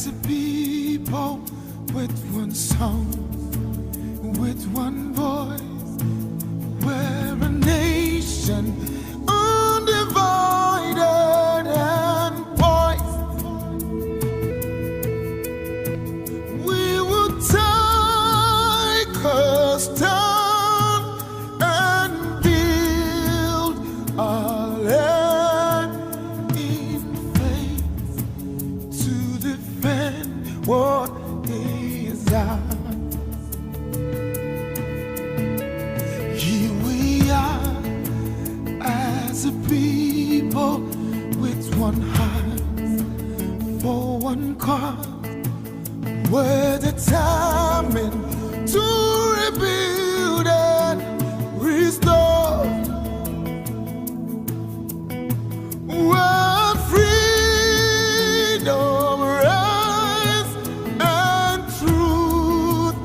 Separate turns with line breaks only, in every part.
as a people with one song, with one voice, we're a nation undivided and poised. We will take a stand and build our land in faith to defend what is ours. Here we are as a people with one heart for one cause. We're determined to rebuild and restore. Where freedom reigns and truth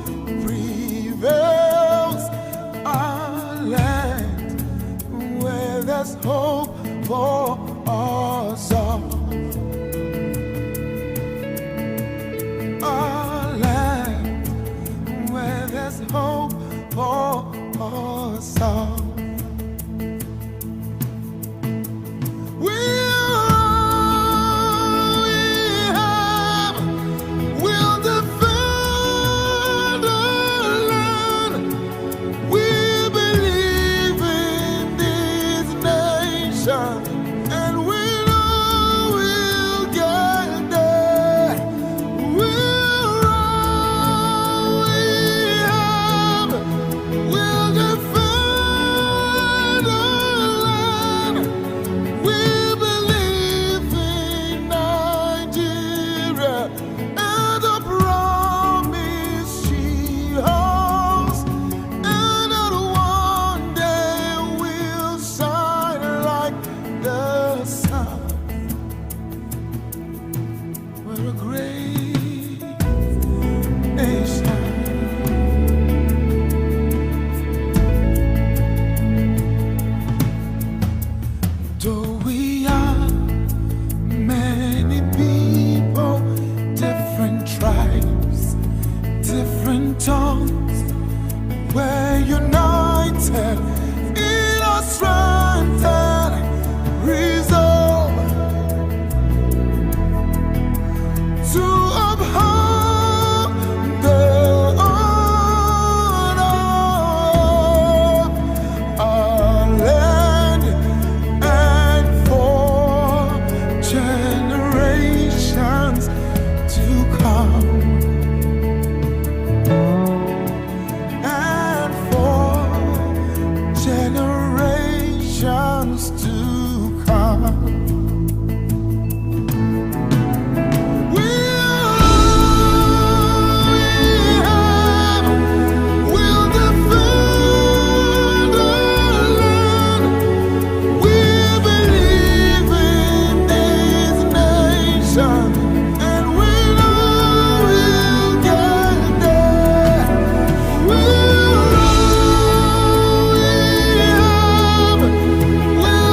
prevails, our land where there's hope for us all. Our land where there's hope for us all. We'll defend our land. We believe in this nation, and we know we'll get there. We'll defend our land. We believe in Nigeria and the promise she holds, and that one day we'll shine like the sun. We're a great nation. Though we are many people, different tribes, different tongues, we're united in our strength and resolve to uphold the honor of our land and for generations to come. And for generations to come. We'll defend our land. We believe in this nation, and we know we'll get there. We'll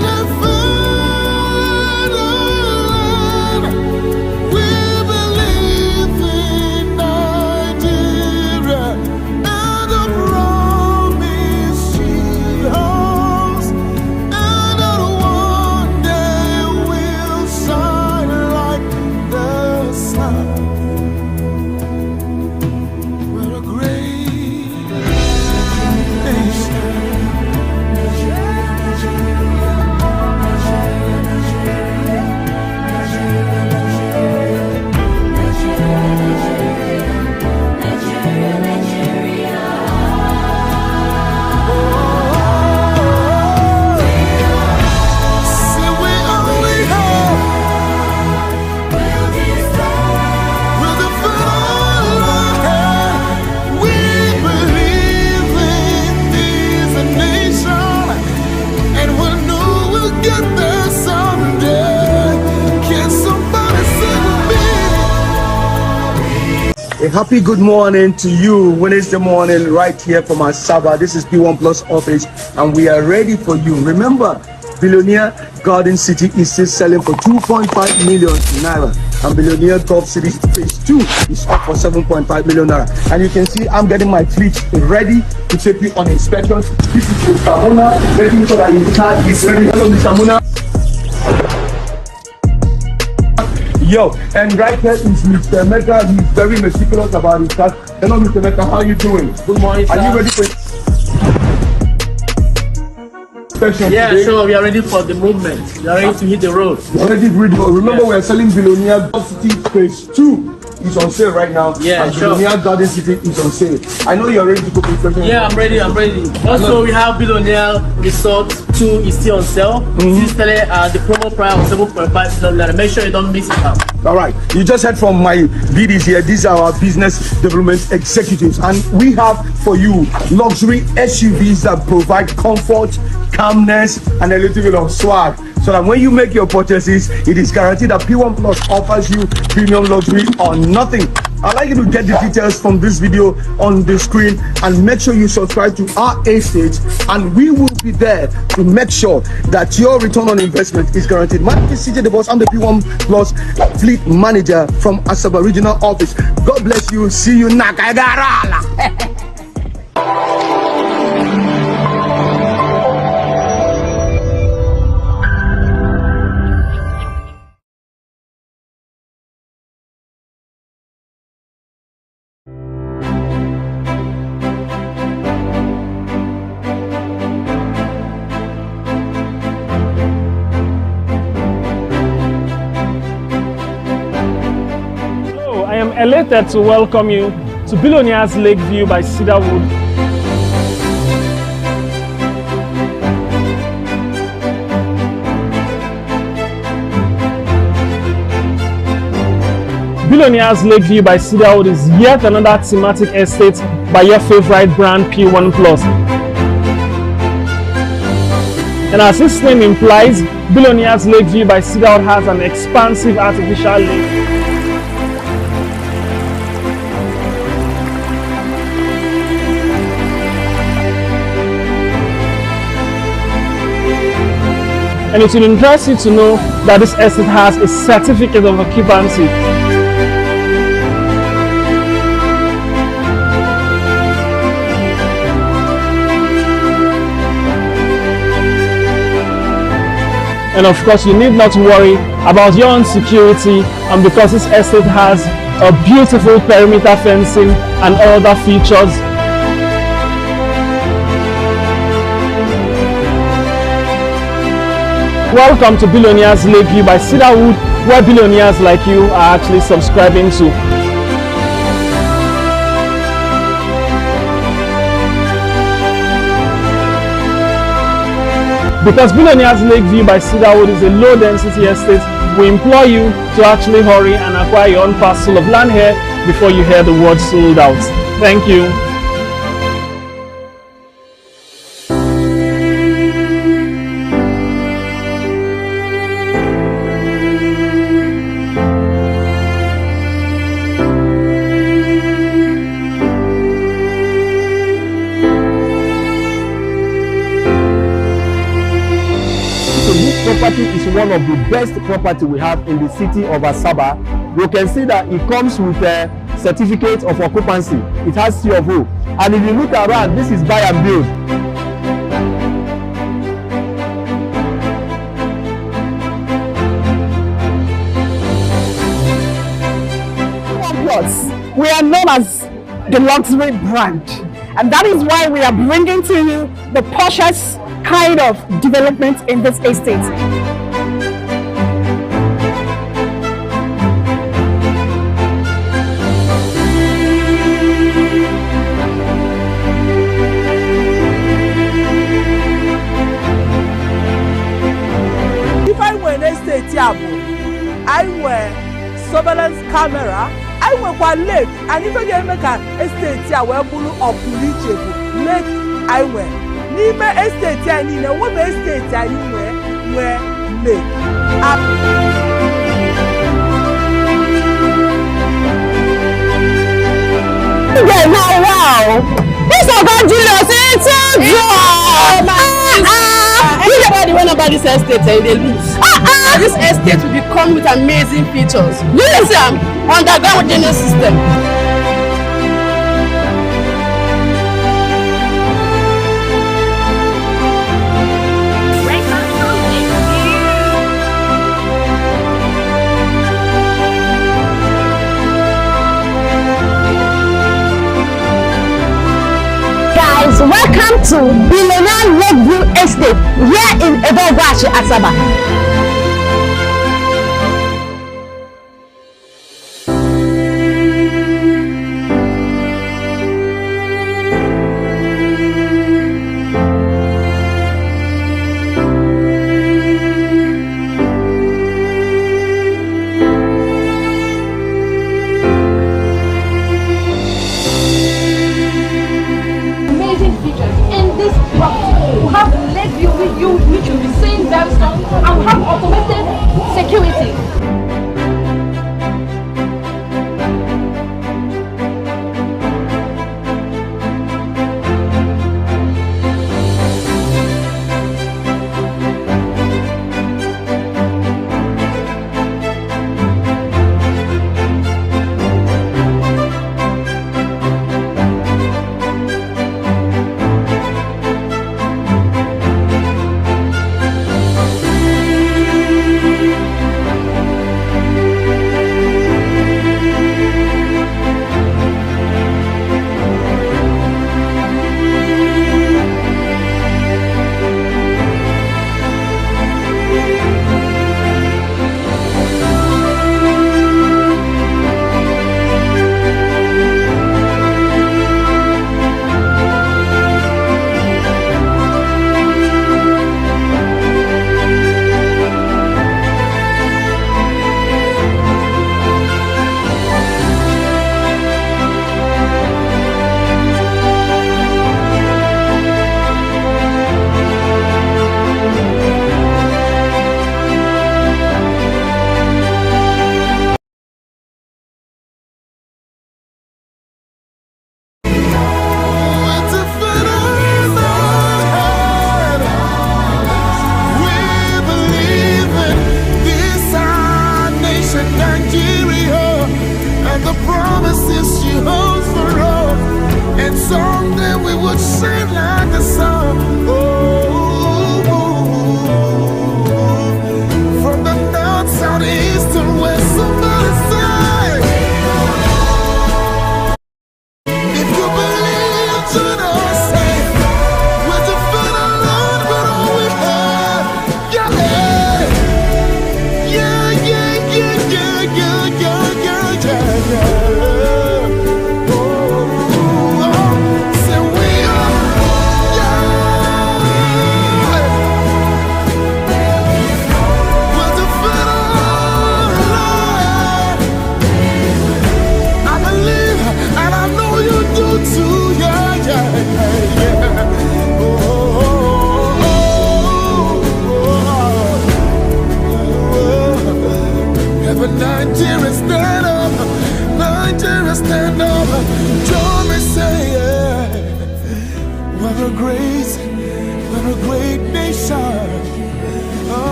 defend our land. We believe in Nigeria and the promise she holds, and that one day we'll shine like the sun. We're a great nation. See, we only have we'll defend our land. We believe in this nation, and we know we'll get there someday. Can somebody sing with me?
A happy good morning to you Wednesday morning right here from our server. This is P1 Plus office, and we are ready for you. Remember, Billionaire Garden City is still selling for 2.5 million naira. and Billionaire Golf Series Phase 2 is up for 7.5 million naira. And you can see I'm getting my fleet ready to take you on inspection. This is Mr. Mona, making sure that his car is ready. Hello, Mr. Mona. Yo, and right here is Mr. Mecca. He's very meticulous about his car. Hello, Mr. Mecca, how are you doing?
Good morning, sir.
Are you ready for inspection?
Yeah,
today?
sure. We are ready for the movement. We are ready to hit the road.
We're ready to read. Remember, we're selling Billionaire Golf City Phase 2. It's on sale right now.
Yeah,
and
sure.
Billionaire Garden City is on sale. I know you're ready to go for inspection.
Yeah, I'm ready. Also, we have Billionaire Resort 2 is still on sale. Still selling the promo price of 7.5 million. Make sure you don't miss it out.
All right, you just heard from my BDs here. These are our business development executives, and we have for you luxury SUVs that provide comfort, calmness, and a little bit of swag. So that when you make your purchases, it is guaranteed that P1 Plus offers you premium luxury or nothing. I'd like you to get the details from this video on the screen and make sure you subscribe to our estate, and we will be there to make sure that your return on investment is guaranteed. My name is CJ the Boss. I'm the P1 Plus Fleet Manager from Asaba Regional Office. God bless you. See you Nakagarala.
I am elated to welcome you to Billionaires Lakeview by Cedarwood. Billionaires Lakeview by Cedarwood is yet another thematic estate by your favorite brand P1 Plus. And as its name implies, Billionaires Lakeview by Cedarwood has an expansive artificial lake. And it will interest you to know that this estate has a certificate of occupancy. And of course, you need not worry about your own security, and because this estate has a beautiful perimeter fencing and other features. Welcome to Billionaires Lakeview by Cedarwood, where billionaires like you are actually subscribing to. Because Billionaires Lakeview by Cedarwood is a low density estate, we implore you to actually hurry and acquire your own parcel of land here before you hear the word sold out. Thank you. Property is one of the best property we have in the city of Asaba. You can see that it comes with a certificate of occupancy. It has C of O. And if you look around, this is buy and build.
We are known as the luxury brand, and that is why we are bringing to you the poshest kind of development in this estate.
If I were an estate, I wear surveillance camera, I wear one lake, and if I get make an estate, I wear blue or bleachable lake, I wear. N'ime estate anyị na webe estate anyị nwee lake.
Wow! This Oga Julius is too good!
Everybody when about this estate, they lose. This estate will be
come with amazing features. You see, underground drainage system.
Welcome to Billionaire Lakeview Estate here in Cedarwood, Asaba.
Which you'll be seeing very soon, and we have automated security.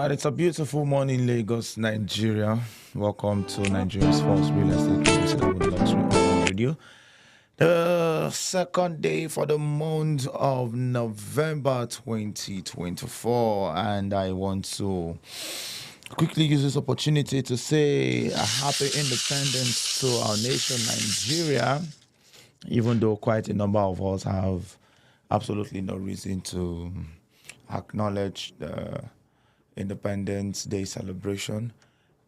It's a beautiful morning, Lagos, Nigeria. Welcome to Nigeria's first real estate Cedarwood Luxury Radio. The second day for the month of November 2024, and I want to quickly use this opportunity to say a happy independence to our nation, Nigeria. Even though quite a number of us have absolutely no reason to acknowledge the Independence Day celebration.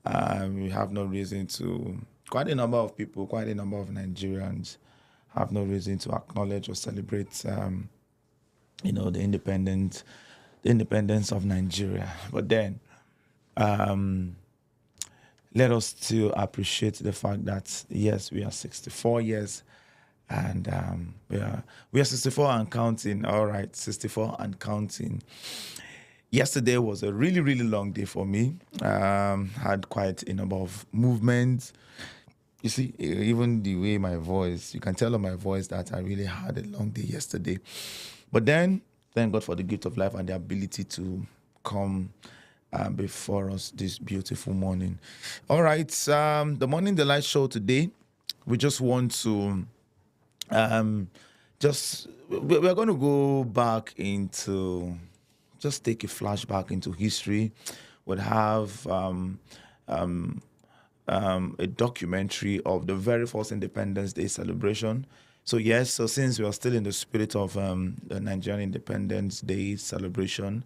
We have no reason to, quite a number of people, quite a number of Nigerians have no reason to acknowledge or celebrate, the independence of Nigeria. But then, let us still appreciate the fact that, yes, we are 64 years and we are 64 and counting. All right, 64 and counting. Yesterday was a really, really long day for me. Had quite a number of movements, You see, even the way my voice, you can tell on my voice that I really had a long day yesterday. But then, thank God for the gift of life and the ability to come before us this beautiful morning. All right, the Morning Delight show today, we just want to we're going to go back into, just take a flashback into history. We'll have a documentary of the very first Independence Day celebration. So yes, so since we are still in the spirit of the Nigerian Independence Day celebration,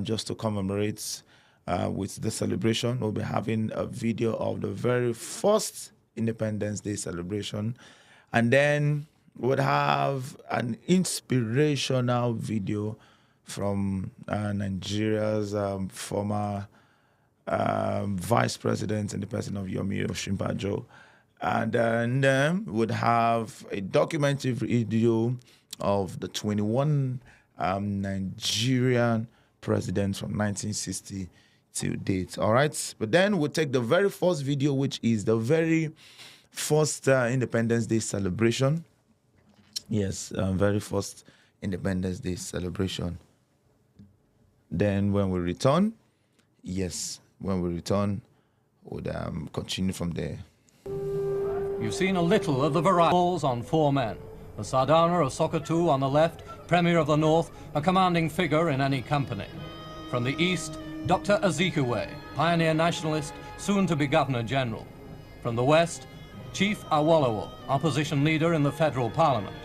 just to commemorate with the celebration, we'll be having a video of the very first Independence Day celebration. And then we'll have an inspirational video from Nigeria's former vice president in the person of Yomi Osinbajo. And then would have a documentary video of the 21 Nigerian presidents from 1960 to date. All right. But then we'll take the very first video, which is the very first Independence Day celebration. Yes, very first Independence Day celebration. Then when we return, we'll continue from there.
You've seen a little of the varietals on four men. The Sardana of Sokoto on the left, Premier of the North, a commanding figure in any company. From the east, Dr. Azikiwe, pioneer nationalist, soon to be Governor General. From the west, Chief Awolowo, opposition leader in the federal parliament.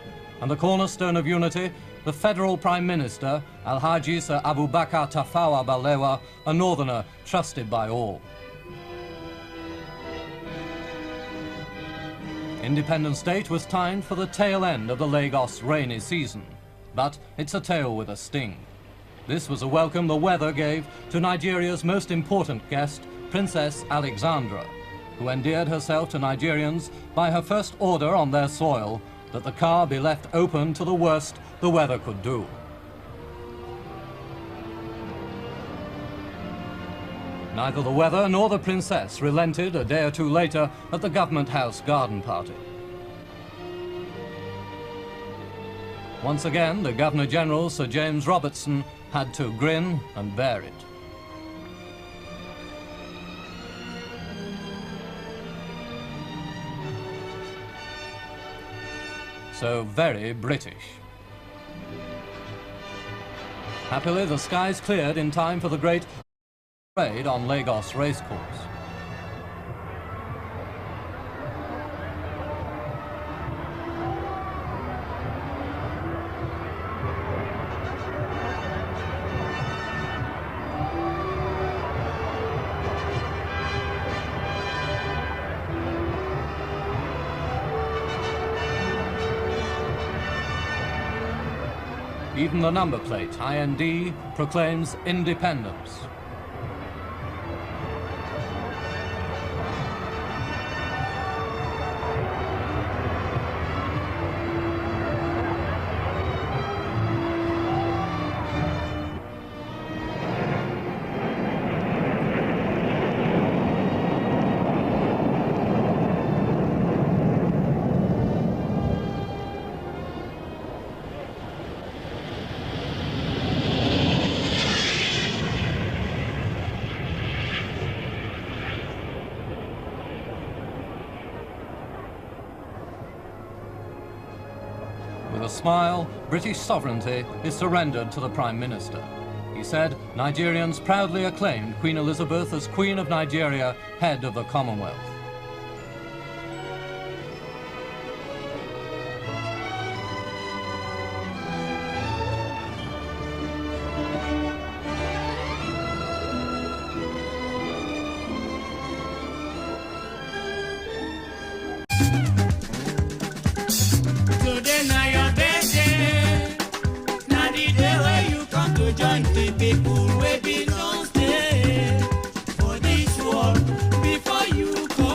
And the cornerstone of unity, the federal Prime Minister, Alhaji Sir Abubakar Tafawa Balewa, a northerner trusted by all. Independence Day was timed for the tail end of the Lagos rainy season, but it's a tale with a sting. This was a welcome the weather gave to Nigeria's most important guest, Princess Alexandra, who endeared herself to Nigerians by her first order on their soil that the car be left open to the worst the weather could do. Neither the weather nor the princess relented a day or two later at the Government House garden party. Once again, the Governor-General, Sir James Robertson, had to grin and bear it. So very British. Happily, the skies cleared in time for the great parade on Lagos Racecourse. Even the number plate, IND, proclaims independence. With a smile, British sovereignty is surrendered to the Prime Minister. He said Nigerians proudly acclaimed Queen Elizabeth as Queen of Nigeria, head of the Commonwealth.
Today na your birthday. Na the day where you come to join the people wey be don stay for this world before you come.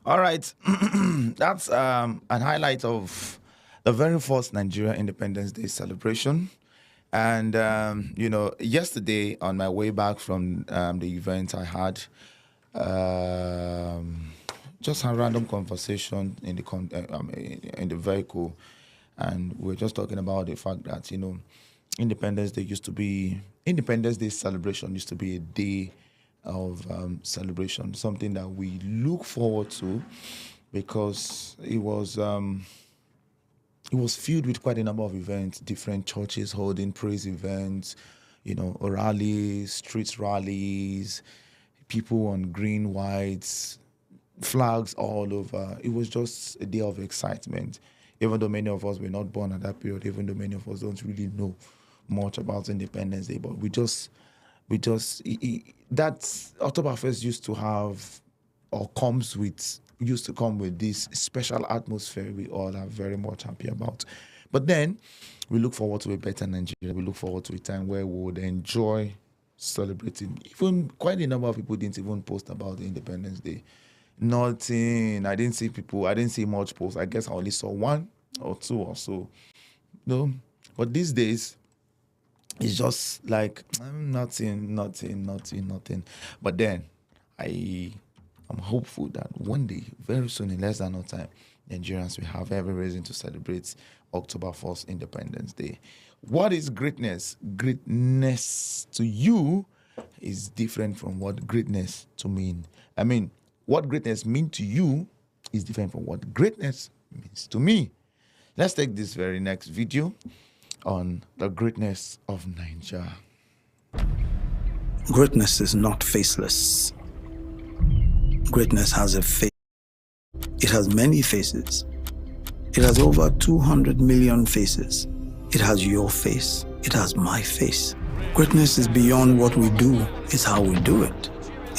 All right. That's an highlight of the very first Nigeria Independence Day celebration. And, yesterday on my way back from the event, I had just a random conversation in the vehicle. And we were just talking about the fact that, Independence Day celebration used to be a day of celebration, something that we look forward to because it was filled with quite a number of events, different churches holding praise events, rallies, street rallies, people on green, whites, flags all over. It was just a day of excitement, even though many of us were not born at that period, even though many of us don't really know much about Independence Day, but that Oktoberfest used to come with this special atmosphere we all are very much happy about. But then we look forward to a better Nigeria. We look forward to a time where we would enjoy celebrating. Even quite a number of people didn't even post about the Independence Day. Nothing. I didn't see much posts. I guess I only saw one or two or so. No. But these days, it's just like nothing. But then I'm hopeful that one day, very soon, in less than no time, Nigerians will have every reason to celebrate October 1st, Independence Day. What is greatness? Greatness to you is different from what greatness to mean. I mean, what greatness means to you is different from what greatness means to me. Let's take this very next video on the greatness of Nigeria.
Greatness is not faceless. Greatness has a face. It has many faces. It has over 200 million faces. It has your face. It has my face. Greatness is beyond what we do. It's how we do it.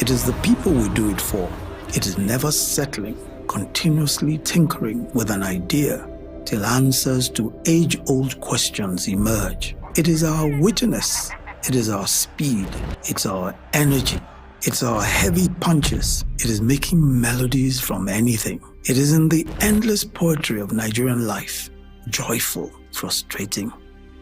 It is the people we do it for. It is never settling, continuously tinkering with an idea till answers to age-old questions emerge. It is our wittiness. It is our speed. It's our energy. It's our heavy punches. It is making melodies from anything. It is in the endless poetry of Nigerian life. Joyful, frustrating,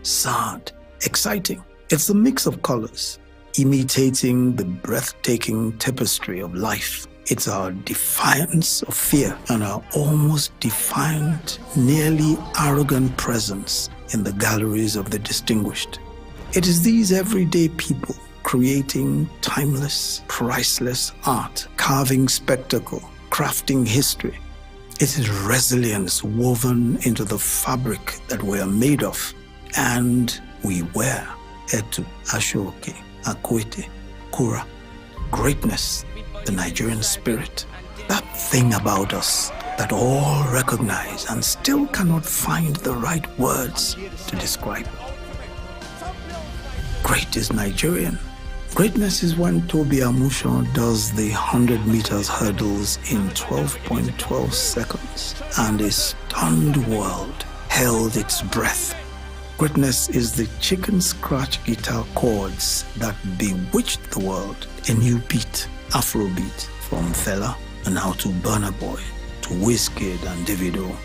sad, exciting. It's a mix of colors, imitating the breathtaking tapestry of life. It's our defiance of fear and our almost defiant, nearly arrogant presence in the galleries of the distinguished. It is these everyday people creating timeless, priceless art, carving spectacle, crafting history. It is resilience woven into the fabric that we are made of and we wear. Etu, Ashoke, Akwete, Kura. Greatness, the Nigerian spirit. That thing about us that all recognize and still cannot find the right words to describe. Great is Nigerian. Greatness is when Toby Amusho does the 100 meters hurdles in 12.12 seconds and a stunned world held its breath. Greatness is the chicken scratch guitar chords that bewitched the world. A new beat, Afrobeat, from Fela and now to Burna Boy, to Wizkid and Davido.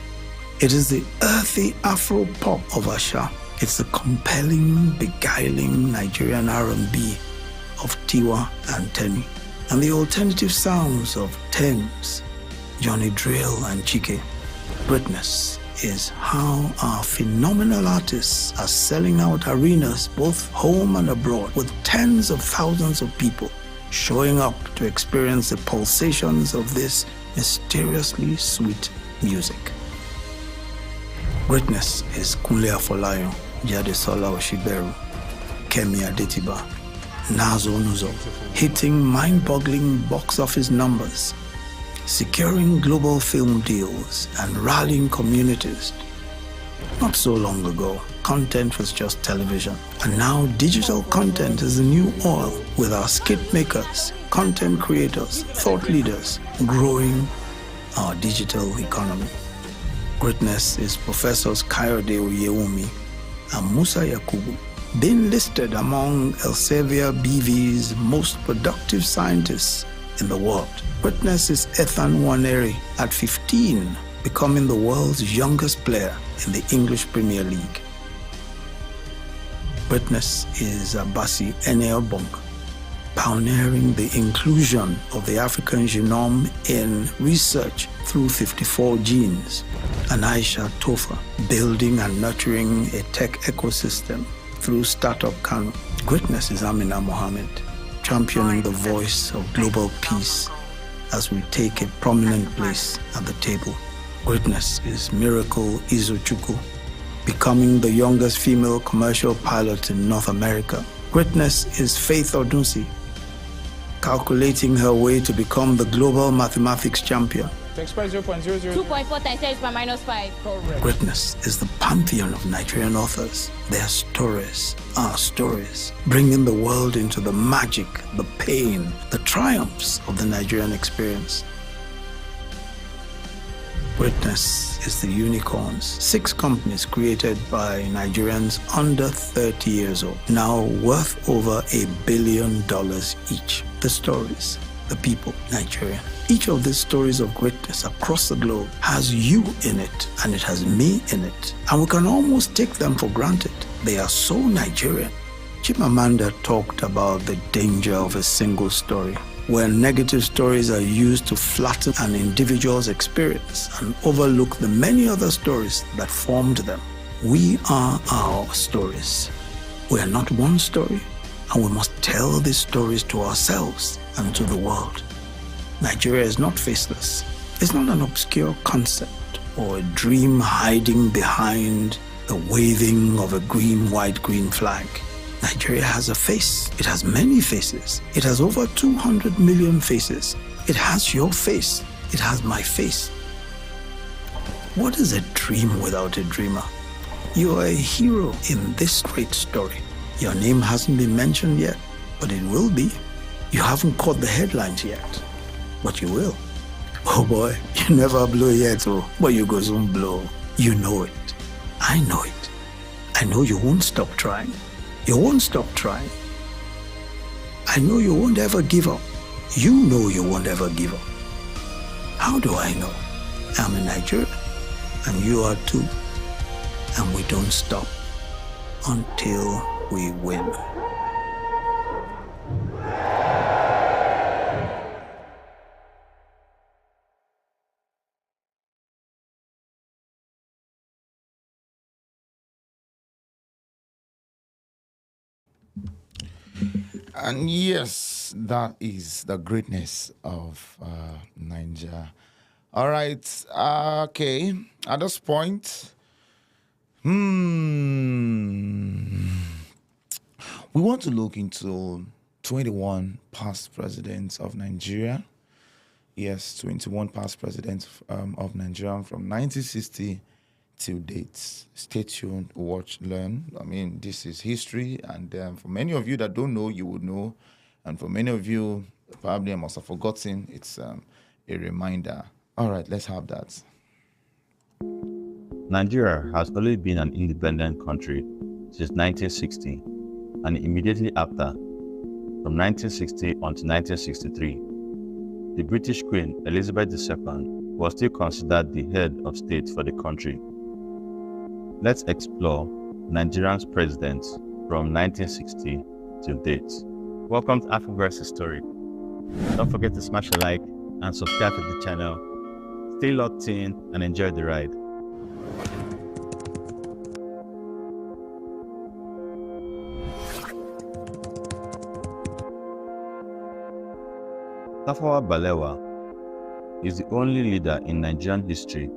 It is the earthy Afro pop of Asha. It's the compelling, beguiling Nigerian R&B of Tiwa and Tenny, and the alternative sounds of Thames, Johnny Drill and Chike. Greatness is how our phenomenal artists are selling out arenas both home and abroad with tens of thousands of people showing up to experience the pulsations of this mysteriously sweet music. Greatness is Kunle Afolayan, Jadesola Oshiberu, Kemi Adetiba, Nazo Nuzo, hitting mind-boggling box office numbers, securing global film deals and rallying communities. Not so long ago, content was just television, and now digital content is the new oil, with our skit makers, content creators, thought leaders growing our digital economy. Greatness is Professors Kayode Oyewumi and Musa Yakubu, being listed among Elsevier BV's most productive scientists in the world. Greatness is Ethan Nwaneri at 15, becoming the world's youngest player in the English Premier League. Greatness is Abasi Eneobong, pioneering the inclusion of the African genome in research through 54 genes. And Aisha Tofa, building and nurturing a tech ecosystem through Startup Kano. Greatness is Amina Mohammed, championing the voice of global peace as we take a prominent place at the table. Greatness is Miracle Izochukwu, becoming the youngest female commercial pilot in North America. Greatness is Faith Odunsi, calculating her way to become the global mathematics champion.
To express 0.00.
2.4 times 10 is by minus 5.
Correct.
Greatness is the pantheon of Nigerian authors. Their stories, our stories, bringing the world into the magic, the pain, the triumphs of the Nigerian experience. Greatness is the unicorns. 6 companies created by Nigerians under 30 years old, now worth over $1 billion each. The stories, the people, Nigeria. Each of these stories of greatness across the globe has you in it, and it has me in it. And we can almost take them for granted. They are so Nigerian. Chimamanda talked about the danger of a single story, where negative stories are used to flatten an individual's experience and overlook the many other stories that formed them. We are our stories. We are not one story, and we must tell these stories to ourselves and to the world. Nigeria is not faceless. It's not an obscure concept or a dream hiding behind the waving of a green, white, green flag. Nigeria has a face. It has many faces. It has over 200 million faces. It has your face. It has my face. What is a dream without a dreamer? You are a hero in this great story. Your name hasn't been mentioned yet, but it will be. You haven't caught the headlines yet, but you will. Oh boy, you never blow yet, but you go soon blow. You know it. I know it. I know you won't stop trying. You won't stop trying. I know you won't ever give up. You know you won't ever give up. How do I know? I'm in Nigeria, and you are too. And we don't stop until we win.
And yes, that is the greatness of Nigeria. All right. Okay. At this point, we want to look into 21 past presidents of Nigeria. Yes, 21 past presidents of Nigeria from 1960 till date. Stay tuned, watch, learn. I mean, this is history, and for many of you that don't know, you would know. And for many of you, probably I must have forgotten. It's a reminder. All right, let's have that.
Nigeria has always been an independent country since 1960, and immediately after, from 1960 until 1963, the British Queen Elizabeth II was still considered the head of state for the country. Let's explore Nigeria's presidents from 1960 till date. Welcome to Afroverse Story. Don't forget to smash a like and subscribe to the channel. Stay locked in and enjoy the ride. Tafawa Balewa is the only leader in Nigerian history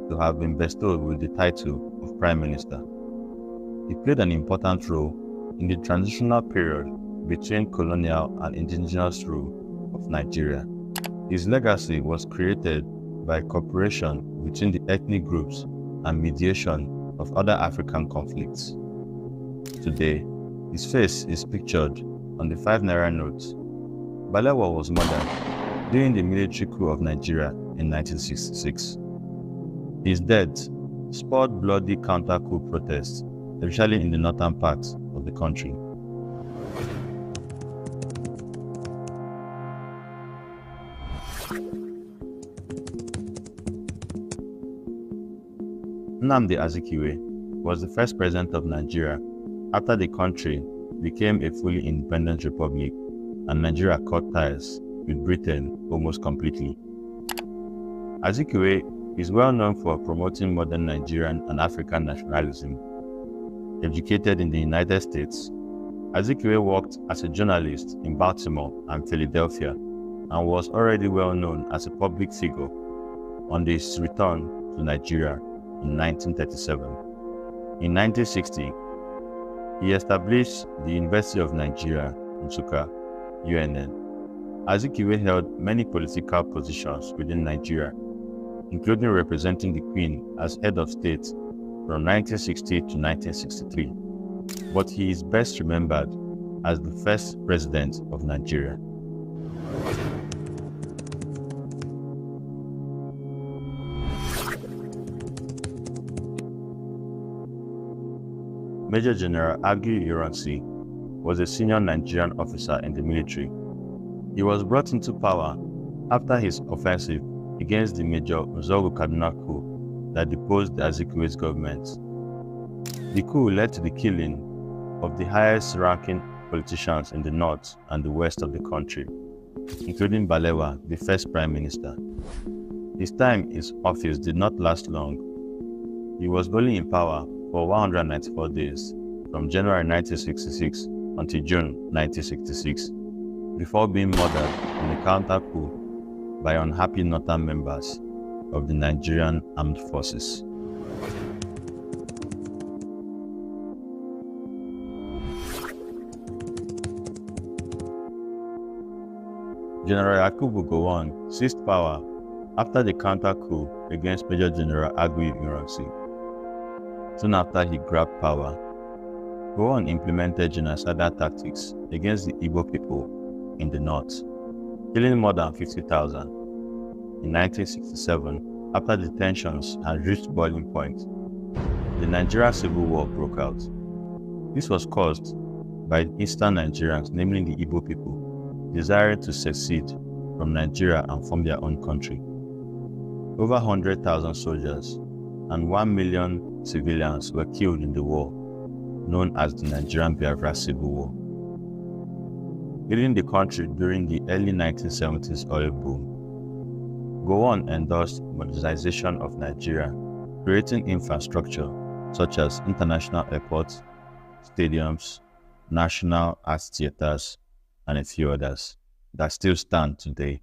to have been bestowed with the title of Prime Minister. He played an important role in the transitional period between colonial and indigenous rule of Nigeria. His legacy was created by cooperation between the ethnic groups and mediation of other African conflicts. Today, his face is pictured on the 5 Naira notes. Balewa was murdered during the military coup of Nigeria in 1966. His death spurred bloody counter-coup protests, especially in the northern parts of the country. Nnamdi Azikiwe was the first president of Nigeria after the country became a fully independent republic and Nigeria cut ties with Britain almost completely. Azikiwe is well known for promoting modern Nigerian and African nationalism. Educated in the United States, Azikiwe worked as a journalist in Baltimore and Philadelphia and was already well known as a public figure on his return to Nigeria in 1937. In 1960, he established the University of Nigeria, Nsukka, UNN. Azikiwe held many political positions within Nigeria, including representing the Queen as head of state from 1960 to 1963, but he is best remembered as the first president of Nigeria. Major General Agu Ironsi was a senior Nigerian officer in the military. He was brought into power after his offensive against the Major Nzogu Kaduna coup that deposed the Azikiwe's government. The coup led to the killing of the highest-ranking politicians in the north and the west of the country, including Balewa, the first prime minister. His time in office did not last long. He was only in power for 194 days, from January 1966 until June 1966, before being murdered in a counter-coup by unhappy northern members of the Nigerian Armed Forces. General Yakubu Gowon seized power after the counter-coup against Major General Agu Ironsi. Soon after he grabbed power, Gowon implemented genocidal tactics against the Igbo people in the north, killing more than 50,000. In 1967, after the tensions had reached boiling point, the Nigerian Civil War broke out. This was caused by Eastern Nigerians, namely the Igbo people, desiring to secede from Nigeria and form their own country. Over 100,000 soldiers and 1 million civilians were killed in the war, known as the Nigerian Biafra Civil War. Leading the country during the early 1970s oil boom, Gowon endorsed modernization of Nigeria, creating infrastructure such as international airports, stadiums, national arts theaters, and a few others that still stand today.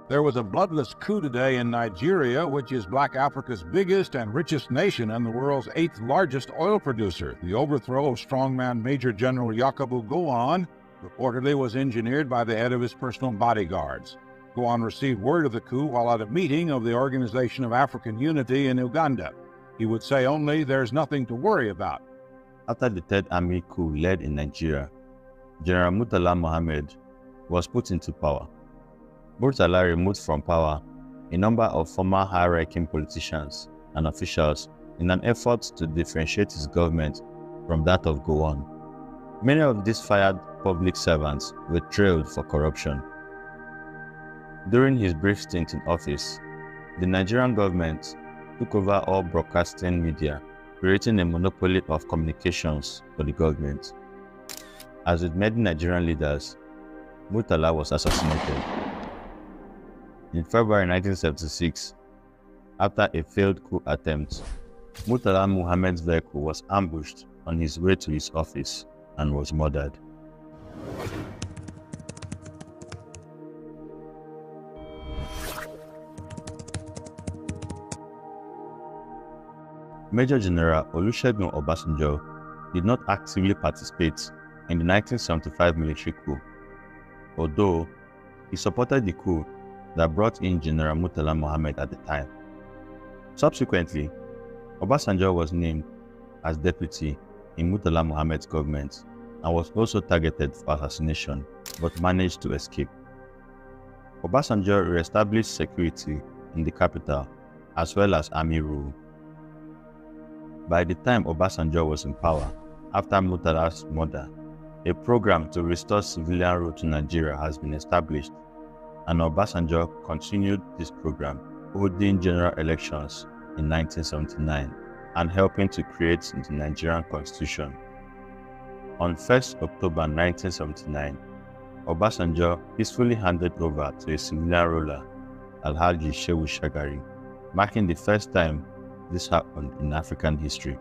There was a bloodless coup today in Nigeria, which is Black Africa's biggest and richest nation and the world's 8th largest oil producer. The overthrow of strongman Major General Yakubu Gowon reportedly was engineered by the head of his personal bodyguards. Gowon received word of the coup while at a meeting of the Organization of African Unity in Uganda. He would say only, "There's nothing to worry about."
After the Third Army coup led in Nigeria, General Murtala Mohammed was put into power. Murtala removed from power a number of former high-ranking politicians and officials in an effort to differentiate his government from that of Gowon. Many of these fired public servants were trailed for corruption. During his brief stint in office, the Nigerian government took over all broadcasting media, creating a monopoly of communications for the government. As with many Nigerian leaders, Murtala was assassinated. In February 1976, after a failed coup attempt, Murtala Muhammad's vehicle was ambushed on his way to his office and was murdered. Major General Olusegun Obasanjo did not actively participate in the 1975 military coup, although he supported the coup that brought in General Murtala Mohammed at the time. Subsequently, Obasanjo was named as deputy in Murtala Mohammed's government and was also targeted for assassination, but managed to escape. Obasanjo re-established security in the capital as well as army rule. By the time Obasanjo was in power, after Murtala's murder, a program to restore civilian rule to Nigeria has been established, and Obasanjo continued this program, holding general elections in 1979 and helping to create the Nigerian Constitution. On 1st October 1979, Obasanjo peacefully handed over to a civilian ruler, Alhaji Shehu Shagari, marking the first time this happened in African history.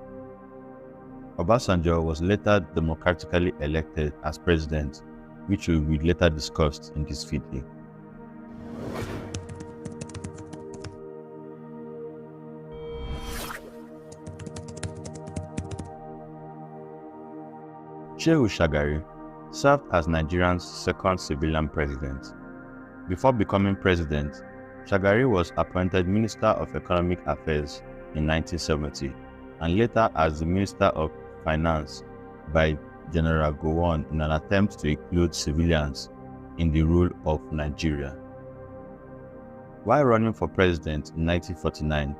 Obasanjo was later democratically elected as president, which will be later discussed in this video. Shehu Shagari served as Nigeria's second civilian president. Before becoming president, Shagari was appointed Minister of Economic Affairs in 1970 and later as the Minister of Finance by General Gowon in an attempt to include civilians in the rule of Nigeria. While running for president in 1949,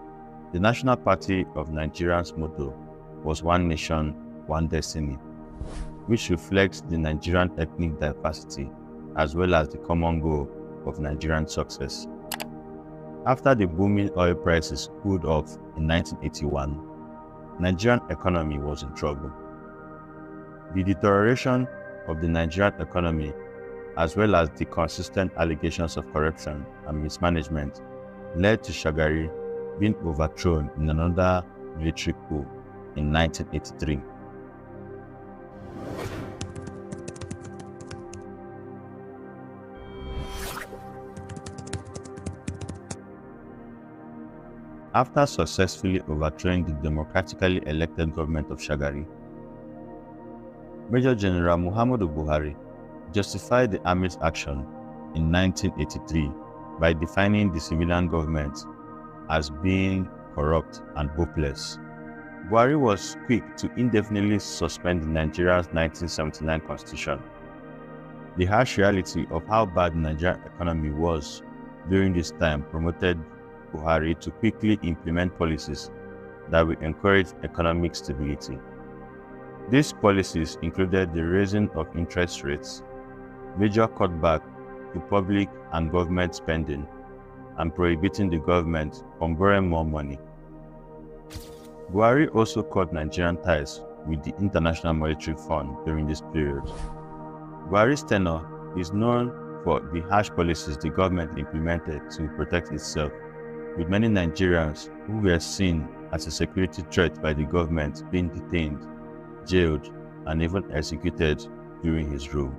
the National Party of Nigeria's motto was One Nation, One Destiny, which reflects the Nigerian ethnic diversity as well as the common goal of Nigerian success. After the booming oil prices cooled off in 1981, Nigerian economy was in trouble. The deterioration of the Nigerian economy, as well as the consistent allegations of corruption and mismanagement, led to Shagari being overthrown in another military coup in 1983. After successfully overthrowing the democratically elected government of Shagari, Major General Muhammadu Buhari justified the army's action in 1983 by defining the civilian government as being corrupt and hopeless. Buhari was quick to indefinitely suspend Nigeria's 1979 constitution. The harsh reality of how bad the Nigerian economy was during this time promoted Buhari to quickly implement policies that will encourage economic stability. These policies included the raising of interest rates, major cutback to public and government spending, and prohibiting the government from borrowing more money. Buhari also cut Nigerian ties with the International Monetary Fund during this period. Buhari's tenure is known for the harsh policies the government implemented to protect itself, with many Nigerians who were seen as a security threat by the government being detained, jailed, and even executed during his rule.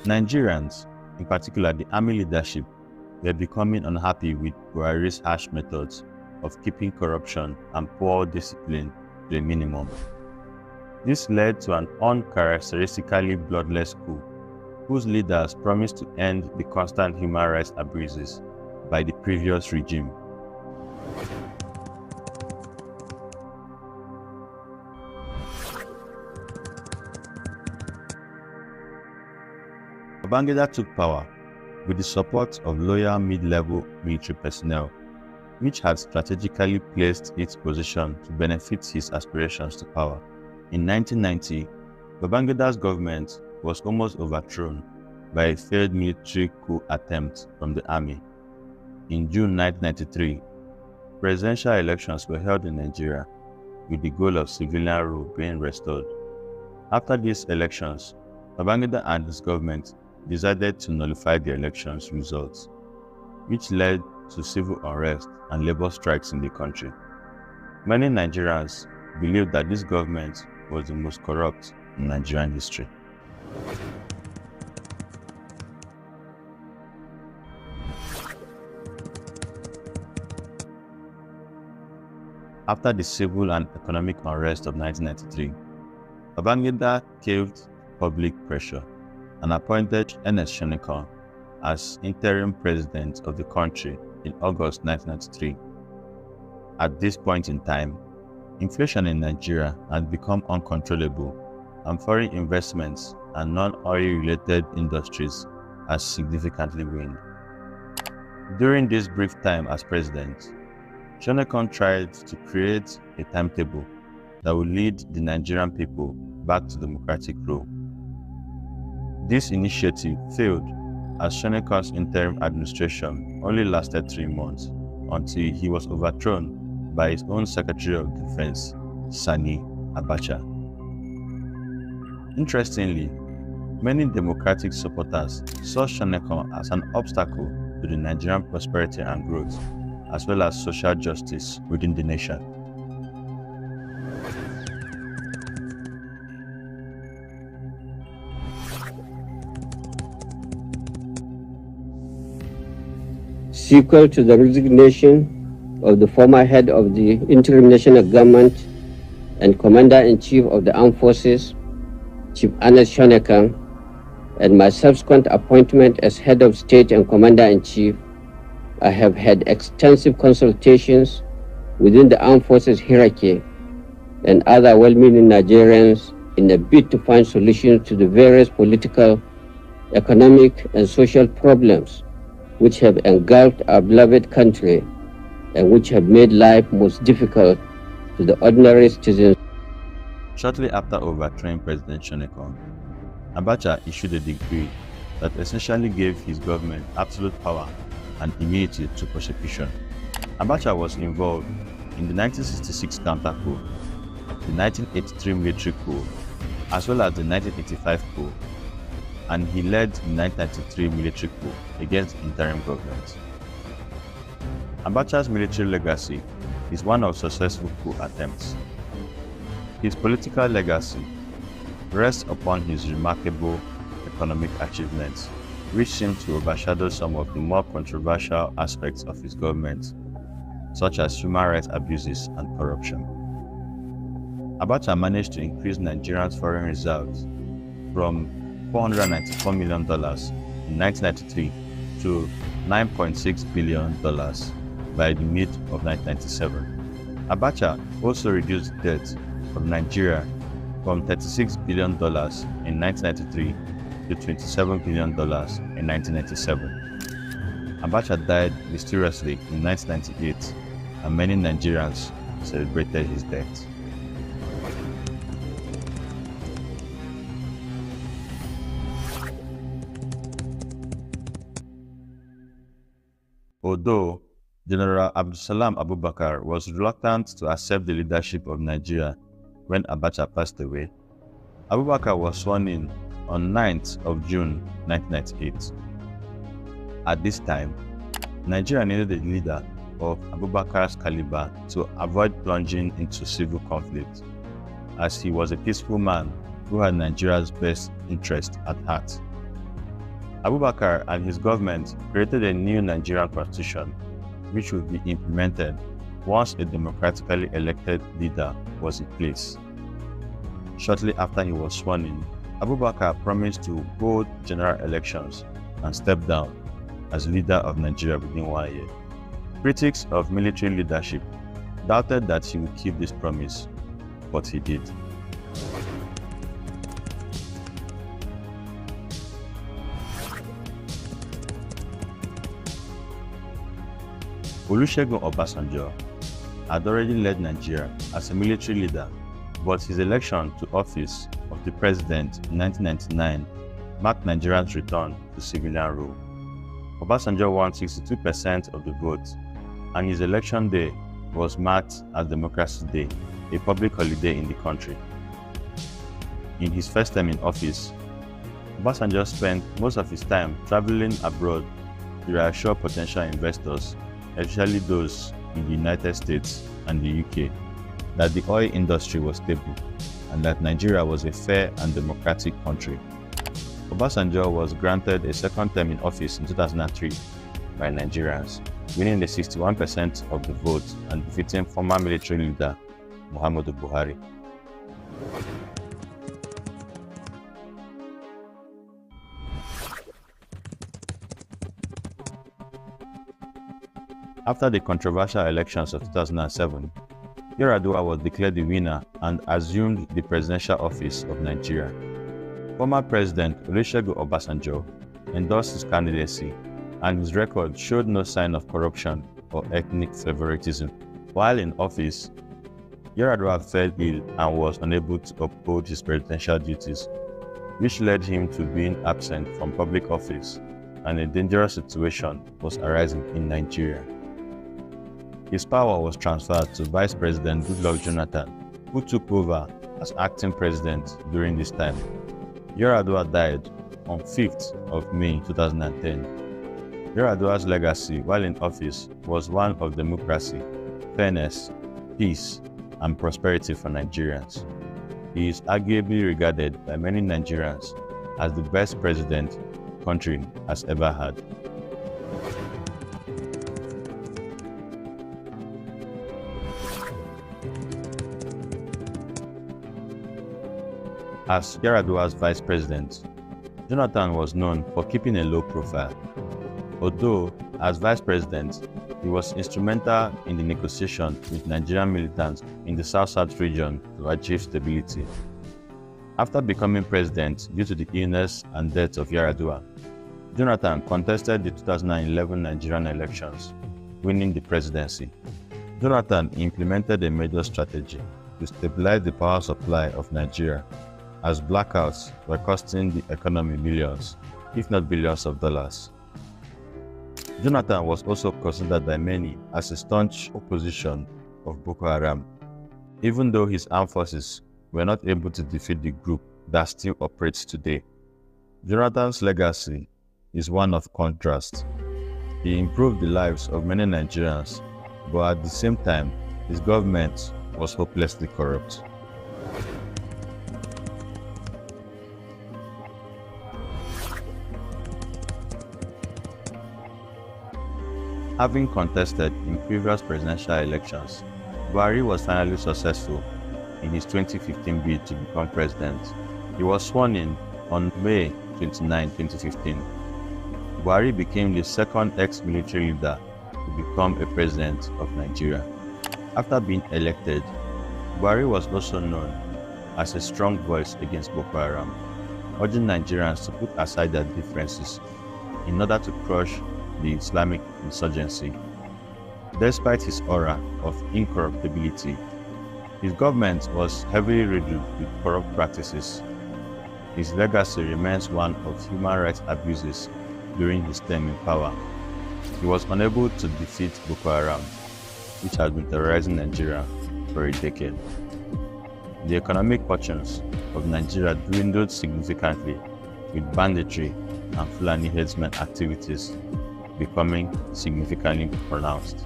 Nigerians, in particular the army leadership, were becoming unhappy with Buhari's harsh methods of keeping corruption and poor discipline to a minimum. This led to an uncharacteristically bloodless coup, whose leaders promised to end the constant human rights abuses by the previous regime. Babangida took power with the support of loyal mid-level military personnel, which had strategically placed its position to benefit his aspirations to power. In 1990, Babangida's government was almost overthrown by a failed military coup attempt from the army. In June 1993, presidential elections were held in Nigeria with the goal of civilian rule being restored. After these elections, Babangida and his government decided to nullify the elections' results, which led to civil unrest and labor strikes in the country. Many Nigerians believe that this government was the most corrupt in Nigerian history. After the civil and economic unrest of 1993, Babangida caved public pressure and appointed Ernest Shonekan as interim president of the country in August 1993. At this point in time, inflation in Nigeria had become uncontrollable, and foreign investments and non-oil-related industries had significantly waned. During this brief time as president, Shonekon tried to create a timetable that would lead the Nigerian people back to democratic rule. This initiative failed as Shonekon's interim administration only lasted 3 months until he was overthrown by his own Secretary of Defense, Sani Abacha. Interestingly, many democratic supporters saw Shonekon as an obstacle to the Nigerian prosperity and growth, as well as social justice within the nation.
Sequel to the resignation of the former head of the interim national government and Commander-in-Chief of the Armed Forces, Chief Ernest Shonekon, and my subsequent appointment as head of state and Commander-in-Chief, I have had extensive consultations within the Armed Forces hierarchy and other well-meaning Nigerians in a bid to find solutions to the various political, economic, and social problems which have engulfed our beloved country and which have made life most difficult to the ordinary citizens.
Shortly after overthrowing President Shonekon, Abacha issued a decree that essentially gave his government absolute power and immunity to prosecution. Abacha was involved in the 1966 counter coup, the 1983 military coup, as well as the 1985 coup, and he led the 1993 military coup against the interim government. Abacha's military legacy is one of successful coup attempts. His political legacy rests upon his remarkable economic achievements, which seem to overshadow some of the more controversial aspects of his government, such as human rights abuses and corruption. Abacha managed to increase Nigeria's foreign reserves from $494 million in 1993 to $9.6 billion by the mid of 1997. Abacha also reduced the debt of Nigeria from $36 billion in 1993 to $27 billion in 1997. Abacha died mysteriously in 1998, and many Nigerians celebrated his death. Although General Abdulsalam Abubakar was reluctant to accept the leadership of Nigeria when Abacha passed away, Abubakar was sworn in on 9th of June 1998. At this time, Nigeria needed a leader of Abubakar's caliber to avoid plunging into civil conflict, as he was a peaceful man who had Nigeria's best interest at heart. Abubakar and his government created a new Nigerian constitution, which would be implemented once a democratically elected leader was in place. Shortly after he was sworn in, Abubakar promised to hold general elections and step down as leader of Nigeria within 1 year. Critics of military leadership doubted that he would keep this promise, but he did. Olusegun Obasanjo had already led Nigeria as a military leader, but his election to office of the president in 1999 marked Nigeria's return to civilian rule. Obasanjo won 62% of the vote, and his election day was marked as Democracy Day, a public holiday in the country. In his first term in office, Obasanjo spent most of his time traveling abroad to reassure potential investors, especially those in the United States and the UK, that the oil industry was stable and that Nigeria was a fair and democratic country. Obasanjo was granted a second term in office in 2003 by Nigerians, winning the 61% of the vote and defeating former military leader Muhammadu Buhari. After the controversial elections of 2007, Yar'Adua was declared the winner and assumed the presidential office of Nigeria. Former President Olusegun Obasanjo endorsed his candidacy, and his record showed no sign of corruption or ethnic favoritism. While in office, Yar'Adua fell ill and was unable to uphold his presidential duties, which led him to being absent from public office, and a dangerous situation was arising in Nigeria. His power was transferred to Vice President Goodluck Jonathan, who took over as acting president during this time. Yar'Adua died on 5th of May 2010. Yar'Adua's legacy while in office was one of democracy, fairness, peace, and prosperity for Nigerians. He is arguably regarded by many Nigerians as the best president the country has ever had. As Yar'Adua's vice president, Jonathan was known for keeping a low profile. Although, as vice president, he was instrumental in the negotiation with Nigerian militants in the South-South region to achieve stability. After becoming president due to the illness and death of Yar'Adua, Jonathan contested the 2011 Nigerian elections, winning the presidency. Jonathan implemented a major strategy to stabilize the power supply of Nigeria, as blackouts were costing the economy millions, if not billions of dollars. Jonathan was also considered by many as a staunch opposition of Boko Haram, even though his armed forces were not able to defeat the group that still operates today. Jonathan's legacy is one of contrast. He improved the lives of many Nigerians, but at the same time, his government was hopelessly corrupt. Having contested in previous presidential elections, Buhari was finally successful in his 2015 bid to become president. He was sworn in on May 29, 2015. Buhari became the second ex-military leader to become a president of Nigeria. After being elected, Buhari was also known as a strong voice against Boko Haram, urging Nigerians to put aside their differences in order to crush the Islamic insurgency. Despite his aura of incorruptibility, his government was heavily riddled with corrupt practices. His legacy remains one of human rights abuses during his term in power. He was unable to defeat Boko Haram, which has been terrorizing Nigeria for a decade. The economic fortunes of Nigeria dwindled significantly, with banditry and Fulani herdsmen activities becoming significantly pronounced.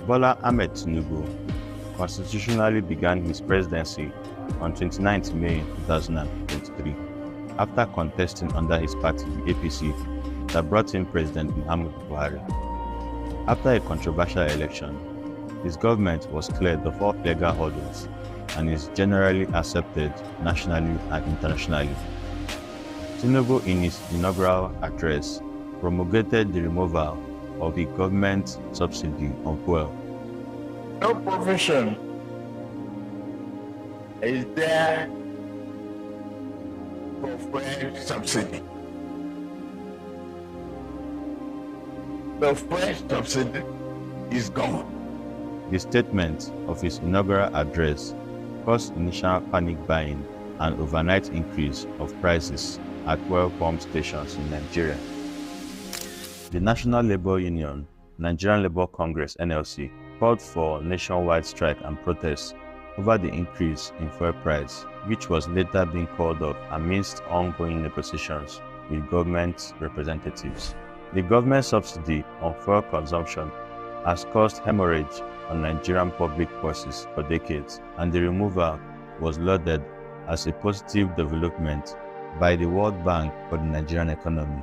Bola Ahmed Tinubu constitutionally began his presidency on 29 May 2023 after contesting under his party, the APC, that brought in President Muhammadu Buhari. After a controversial election, his government was cleared of all legal hurdles and is generally accepted nationally and internationally. Tinubu, in his inaugural address, promulgated the removal of the government subsidy on fuel.
No provision is there for fuel subsidy. The fuel subsidy is gone.
The statement of his inaugural address caused initial panic buying and overnight increase of prices at fuel pump stations in Nigeria. The National Labour Union, Nigerian Labour Congress (NLC), called for nationwide strike and protest over the increase in fuel price, which was later being called off amidst ongoing negotiations with government representatives. The government subsidy on fuel consumption has caused hemorrhage on Nigerian public purses for decades, and the removal was lauded as a positive development by the World Bank for the Nigerian economy.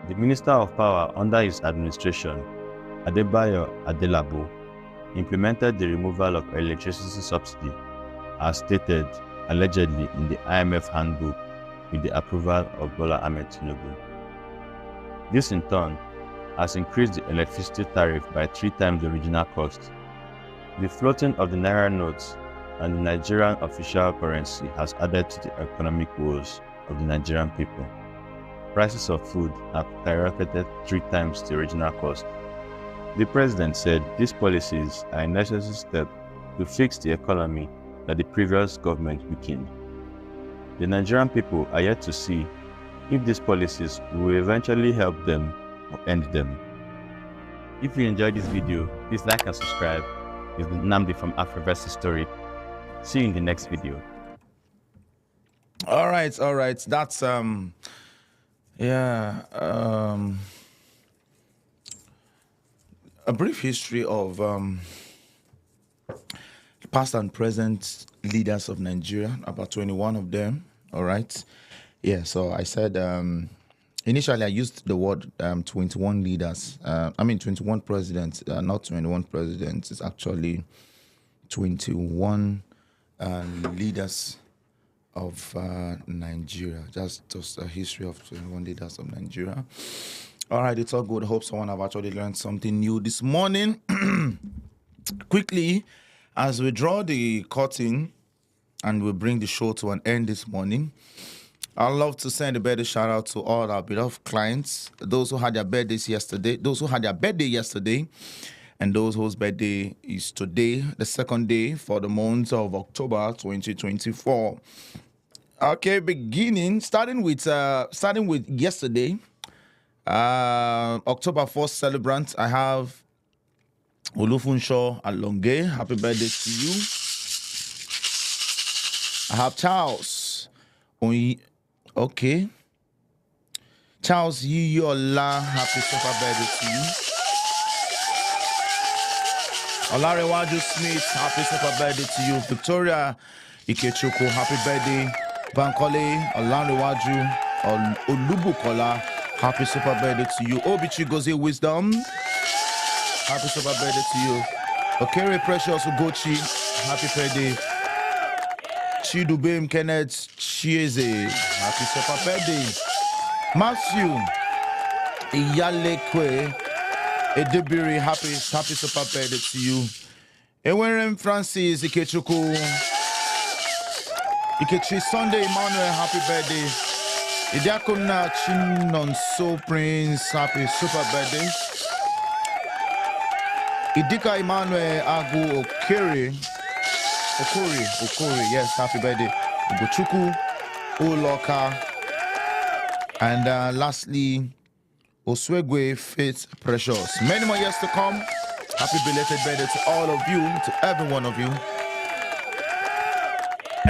The Minister of Power under his administration, Adebayo Adelabo, implemented the removal of electricity subsidy as stated allegedly in the IMF handbook with the approval of Bola Ahmed Tinubu. This in turn has increased the electricity tariff by 3 times the original cost. The floating of the Naira notes and the Nigerian official currency has added to the economic woes of the Nigerian people. Prices of food have skyrocketed 3 times the original cost. The president said these policies are a necessary step to fix the economy that the previous government weakened. The Nigerian people are yet to see if these policies will eventually help them or end them. If you enjoyed this video, please like and subscribe. It's Namdi from Afroverse Story. See you in the next video.
All right. That's a brief history of past and present leaders of Nigeria, about 21 of them. All right. Yeah, so I said initially I used the word 21 leaders. 21 presidents, not 21 presidents. It's actually 21 leaders of Nigeria. Just a history of 21 leaders of Nigeria. All right, it's all good. Hope someone have actually learned something new this morning. Quickly, as we draw the curtain and we bring the show to an end this morning, I'd love to send a birthday shout out to all our beloved clients, those who had their birthday yesterday, and those whose birthday is today, the second day for the month of October 2024. Okay, starting with yesterday, October 1st celebrant, I have Olufunsho Alonge. Happy birthday to you. I have Charles. Okay. Charles Yiyola. Happy super birthday to you. Olarewaju Smith. Happy super birthday to you. Victoria Ikechuku. Happy birthday. Bankole Olarewaju Olubukola. Happy super birthday to you. Obichi Gozie Wisdom. Happy super birthday to you. Okere Precious Ugochi. Happy birthday. Chidubem Kenneth Chieze. Happy super birthday. Matthew Iyalekwe Edebiri. Happy super birthday to you. Ewerem Francis Ikechuku. Ikechi Sunday Emmanuel. Happy birthday. Idiakona Chinonso Prince. Happy super birthday. Idika Emmanuel Agu Okori, yes, happy birthday. Ugochukwu Oloka. And lastly, Oswegwe Faith Precious. Many more years to come. Happy belated birthday to all of you, to every one of you.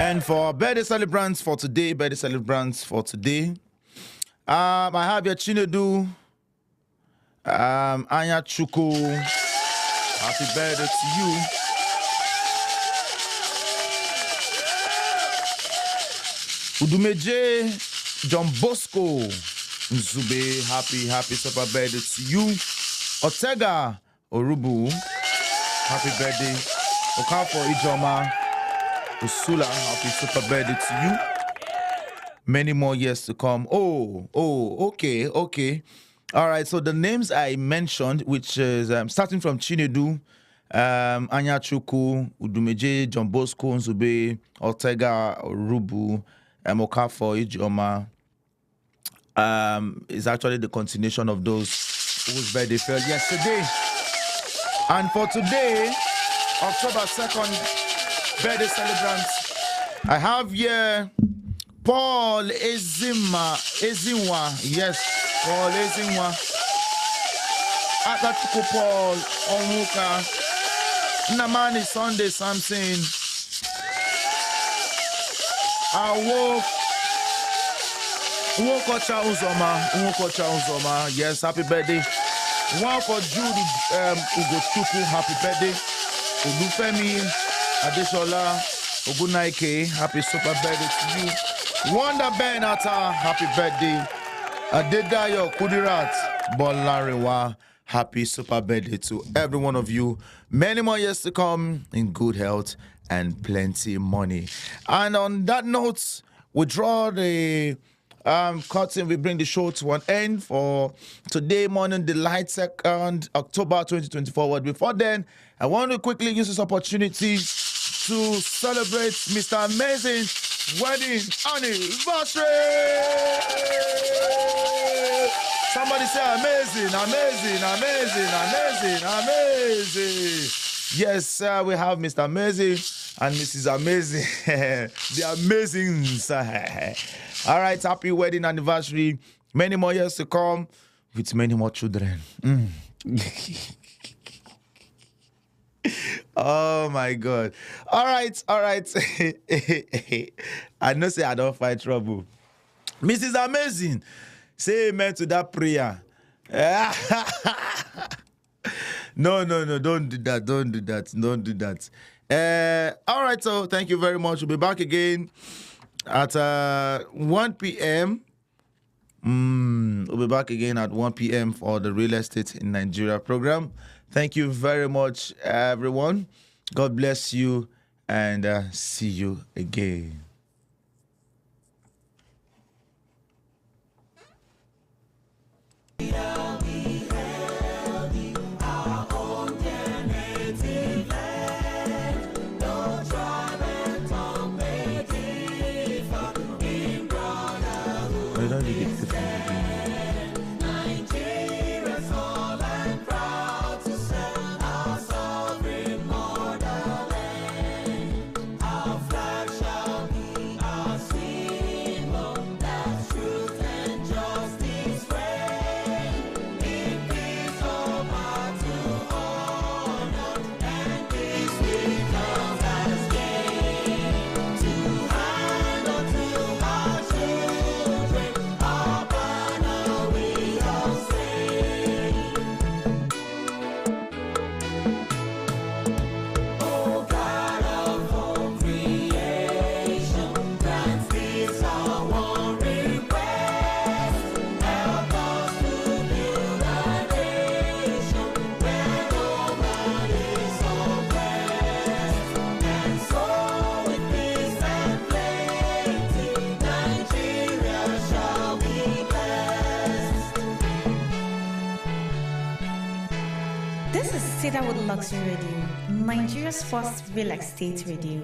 And for birthday celebrants for today, I have your Chinedu, Anya Chuku. Happy birthday to you. Udumeje John Bosco Nzube. Happy super birthday to you. Otega Orubu. Happy birthday. Okafo Ijoma Usula. Happy super birthday to you. Many more years to come. Okay. All right, so the names I mentioned, which is starting from Chinedu, Anya Chuku, Udumeje, John Bosco, Nzube, Ortega, Rubu, Okafo, Ijoma, is actually the continuation of those whose birthday fell yesterday. And for today, October 2nd, birthday celebrants, I have here Paul Ezinwa, yes. Paul Ezinwa, Atatuko Paul Onwuka, Namani Sunday Samson, Nwokocha Uzoma, yes, happy birthday. One for Jude Ugochukwu, happy birthday. Olufemi Adeshola Ogunaike, happy super birthday to you. Wonder Benata, happy birthday. Adedayo Kudirat Bolarewa, happy super birthday to every one of you. Many more years to come in good health and plenty money. And on that note, we draw the curtain. We bring the show to an end for today morning, the light 2nd October 2024. But before then, I want to quickly use this opportunity to celebrate Mr. Amazing wedding anniversary. Somebody say amazing, amazing, amazing, amazing, amazing. Yes, we have Mr. Amazing and Mrs. Amazing. The amazing. All right, happy wedding anniversary. Many more years to come with many more children. Oh my God. All right. I know say I don't fight trouble. Mrs. Amazing, say amen to that prayer. No, don't do that. All right, so thank you very much. We'll be back again at 1 p.m. We'll be back again at 1 p.m. for the Real Estate in Nigeria program. Thank you very much, everyone. God bless you, and see you again.
This is Cedarwood Luxury Radio, Nigeria's first real estate radio.